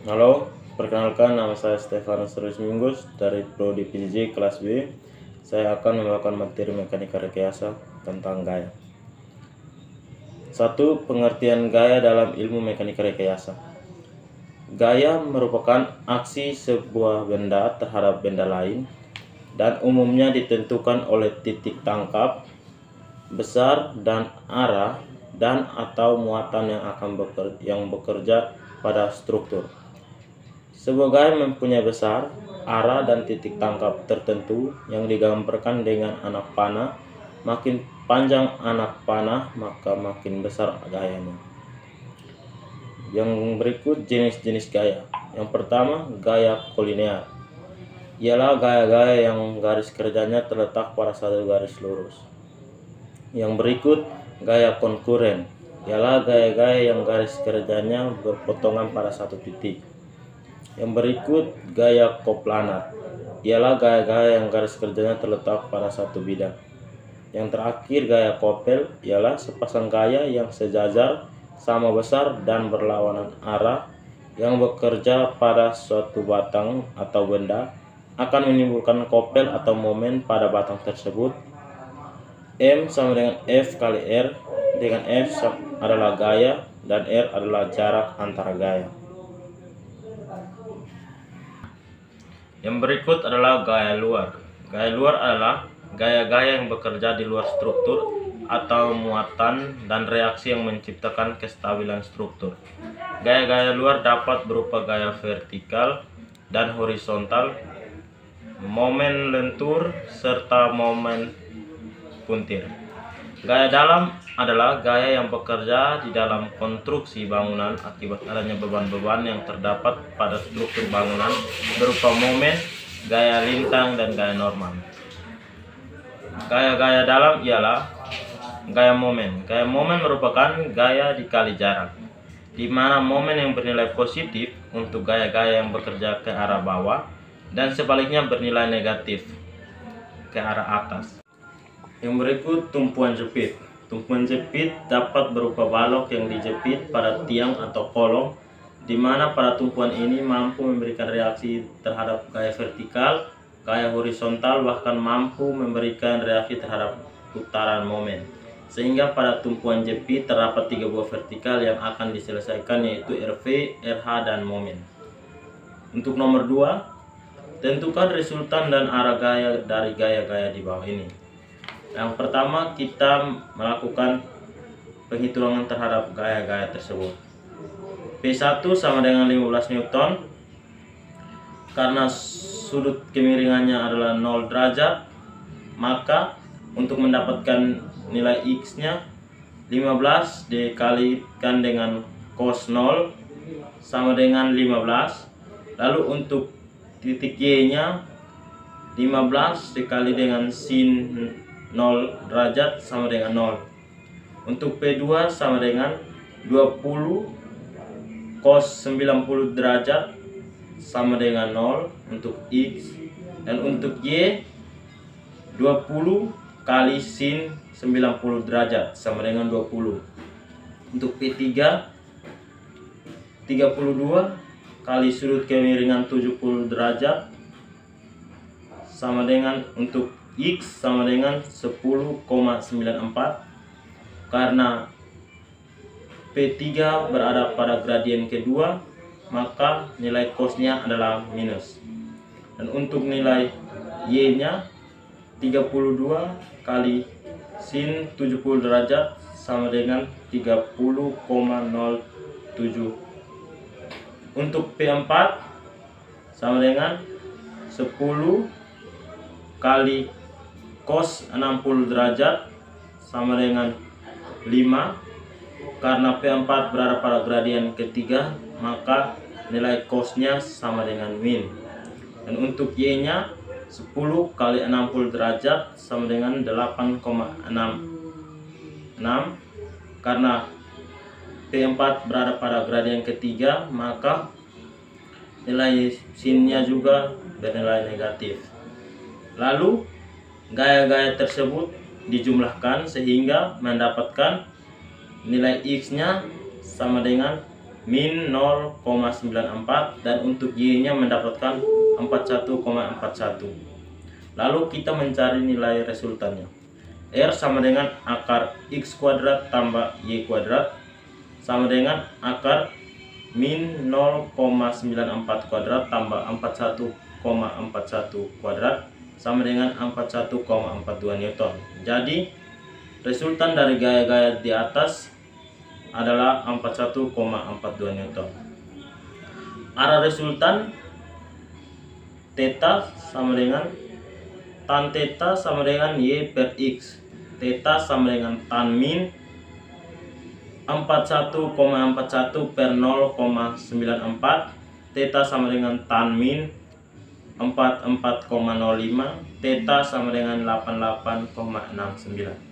Halo, perkenalkan nama saya Stefanus Rusminggus dari Prodi PJJ kelas B. Saya akan membawakan materi mekanika rekayasa tentang gaya. 1. Pengertian gaya dalam ilmu mekanika rekayasa. Gaya merupakan aksi sebuah benda terhadap benda lain dan umumnya ditentukan oleh titik tangkap, besar dan arah dan atau muatan yang bekerja pada struktur. Sebuah gaya mempunyai besar, arah, dan titik tangkap tertentu yang digambarkan dengan anak panah. Makin panjang anak panah, maka makin besar gayanya. Yang berikut jenis-jenis gaya. Yang pertama, gaya kolinear. Ialah gaya-gaya yang garis kerjanya terletak pada satu garis lurus. Yang berikut, gaya konkuren. Ialah gaya-gaya yang garis kerjanya berpotongan pada satu titik. Yang berikut, gaya koplanar. Ialah gaya-gaya yang garis kerjanya terletak pada satu bidang. Yang terakhir, gaya kopel. Ialah sepasang gaya yang sejajar, sama besar, dan berlawanan arah yang bekerja pada suatu batang atau benda akan menimbulkan kopel atau momen pada batang tersebut. M sama dengan F kali R, dengan F adalah gaya dan R adalah jarak antara gaya. Yang berikut adalah gaya luar. Gaya luar adalah gaya-gaya yang bekerja di luar struktur atau muatan dan reaksi yang menciptakan kestabilan struktur. Gaya-gaya luar dapat berupa gaya vertikal dan horizontal, momen lentur, serta momen puntir. Gaya dalam adalah gaya yang bekerja di dalam konstruksi bangunan akibat adanya beban-beban yang terdapat pada struktur bangunan berupa momen, gaya lintang, dan gaya normal. Gaya-gaya dalam ialah gaya momen. Gaya momen merupakan gaya dikali jarak, di mana momen yang bernilai positif untuk gaya-gaya yang bekerja ke arah bawah dan sebaliknya bernilai negatif ke arah atas. Yang berikut tumpuan jepit. Tumpuan jepit dapat berupa balok yang dijepit pada tiang atau kolom, di mana pada tumpuan ini mampu memberikan reaksi terhadap gaya vertikal, gaya horizontal, bahkan mampu memberikan reaksi terhadap putaran momen. Sehingga pada tumpuan jepit terdapat 3 buah vertikal yang akan diselesaikan, yaitu RV, RH, dan momen. Untuk nomor 2, tentukan resultan dan arah gaya dari gaya-gaya di bawah ini. Yang pertama, kita melakukan penghitungan terhadap gaya-gaya tersebut. P1 sama dengan 15 Newton. Karena sudut kemiringannya adalah 0 derajat, maka untuk mendapatkan nilai X-nya 15 dikalikan dengan cos 0 sama dengan 15. Lalu untuk titik Y-nya 15 dikali dengan sin 0 derajat sama dengan 0. Untuk P2 sama dengan 20 cos 90 derajat sama dengan 0 untuk X, dan untuk Y 20 kali sin 90 derajat sama dengan 20. Untuk P3 32 kali sudut kemiringan 70 derajat sama dengan, untuk X sama dengan 10,94. Karena P3 berada pada gradien kedua, maka nilai cosnya adalah minus. Dan untuk nilai Y nya 32 kali sin 70 derajat sama dengan 30,07. Untuk P4 sama dengan 10 kali cos 60 derajat sama dengan 5. Karena P4 berada pada gradien ketiga, maka nilai cosnya sama dengan min. Dan untuk Y nya 10 kali 60 derajat sama dengan 8,66. Karena P4 berada pada gradien ketiga, maka nilai sinnya juga bernilai negatif. Lalu gaya-gaya tersebut dijumlahkan sehingga mendapatkan nilai X nya sama dengan min 0,94 dan untuk Y nya mendapatkan 41,41. Lalu kita mencari nilai resultannya. R sama dengan akar X kuadrat tambah Y kuadrat sama dengan akar min 0,94 kuadrat tambah 41,41 kuadrat sama dengan 41,42 Newton. Jadi resultan dari gaya-gaya di atas adalah 41,42 Newton. Arah resultan theta sama dengan tan theta sama dengan Y per X. Theta sama dengan tan min 41,41 per 0,94. Theta sama dengan tan min 44,05. Theta sama dengan 88,69.